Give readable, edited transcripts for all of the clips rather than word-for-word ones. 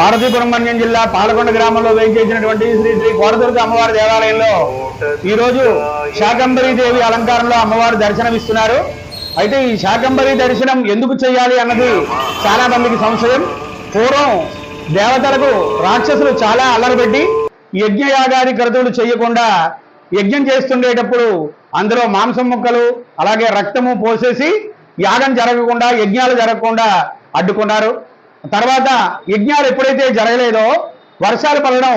పార్వతీపురం మన్యం జిల్లా పాలకొండ గ్రామంలో వేయించేసినటువంటి శ్రీ శ్రీ కోటదుర్గ అమ్మవారి దేవాలయంలో ఈ రోజు శాకంబరీ దేవి అలంకారంలో అమ్మవారు దర్శనమిస్తున్నారు. అయితే ఈ శాకంబరీ దర్శనం ఎందుకు చేయాలి అన్నది చాలా మందికి సంశయం. పూర్వం దేవతలకు రాక్షసులు చాలా అల్లరిపెట్టి యజ్ఞయాగాది క్రతువులు చేయకుండా యజ్ఞం చేస్తుండేటప్పుడు అందులో మాంసం ముక్కలు అలాగే రక్తము పోసేసి యాగం జరగకుండా యజ్ఞాలు జరగకుండా అడ్డుకున్నారు. తర్వాత యజ్ఞాలు ఎప్పుడైతే జరగలేదో వర్షాలు పడడం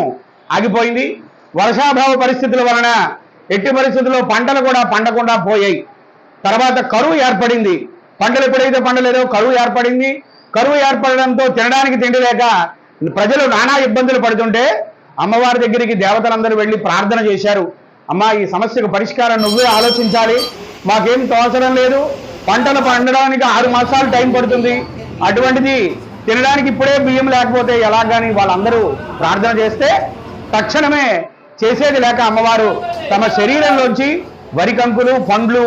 ఆగిపోయింది. వర్షాభావ పరిస్థితుల వలన ఎట్టి పరిస్థితుల్లో పంటలు కూడా పండకుండా పోయాయి. తర్వాత కరువు ఏర్పడింది. పంటలు ఎప్పుడైతే పండలేదో కరువు ఏర్పడింది. కరువు ఏర్పడడంతో తినడానికి తిండి లేక ప్రజలు నానా ఇబ్బందులు పడుతుంటే అమ్మవారి దగ్గరికి దేవతలందరూ వెళ్ళి ప్రార్థన చేశారు. అమ్మా, ఈ సమస్యకు పరిష్కారం నువ్వే ఆలోచించాలి, మాకేం తోచడం లేదు, పంటలు పండడానికి 6 మాసాలు టైం పడుతుంది, అటువంటిది తినడానికి ఇప్పుడే బియ్యం లేకపోతే ఎలాగని వాళ్ళందరూ ప్రార్థన చేస్తే తక్షణమే చేసేది లేక అమ్మవారు తమ శరీరంలోంచి వరి కంకులు పండ్లు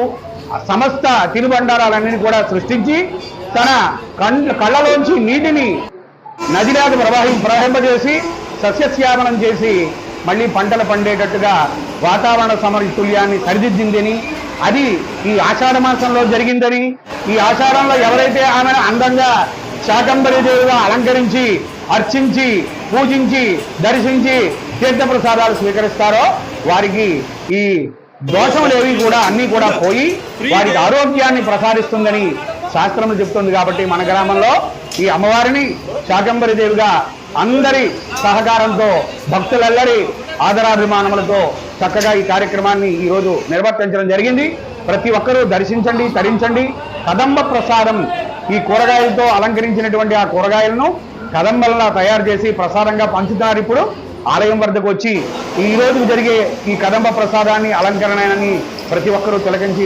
సమస్త తినుబండారాలన్నీ కూడా సృష్టించి తన కళ్ళలోంచి నీటిని నదిలాగా ప్రవహింపజేసి సస్యశ్యామనం చేసి మళ్ళీ పంటలు పండేటట్టుగా వాతావరణ సమతుల్యాన్ని సరిదిద్దిందని, అది ఈ ఆషాఢ మాసంలో జరిగిందని, ఈ ఆషాఢంలో ఎవరైతే ఆమెను అందంగా శాకంబరీ దేవిగా అలంకరించి అర్చించి పూజించి దర్శించి తీర్థప్రసాదాలు స్వీకరిస్తారో వారికి ఈ దోషములేవి కూడా అన్నీ కూడా పోయి వారికి ఆరోగ్యాన్ని ప్రసాదిస్తుందని శాస్త్రం చెప్తుంది. కాబట్టి మన గ్రామంలో ఈ అమ్మవారిని శాకంబరీ దేవిగా అందరి సహకారంతో భక్తులెల్లరి ఆదరాభిమానములతో చక్కగా ఈ కార్యక్రమాన్ని ఈరోజు నిర్వర్తించడం జరిగింది. ప్రతి ఒక్కరూ దర్శించండి, తరించండి. కదంబ ప్రసాదం, ఈ కూరగాయలతో అలంకరించినటువంటి ఆ కూరగాయలను కదంబల్లా తయారు చేసి ప్రసాదంగా పంచుతున్నారు. ఇప్పుడు ఆలయం వద్దకు వచ్చి ఈ రోజు జరిగే ఈ కదంబ ప్రసాదాన్ని అలంకరణని ప్రతి ఒక్కరూ తిలకించి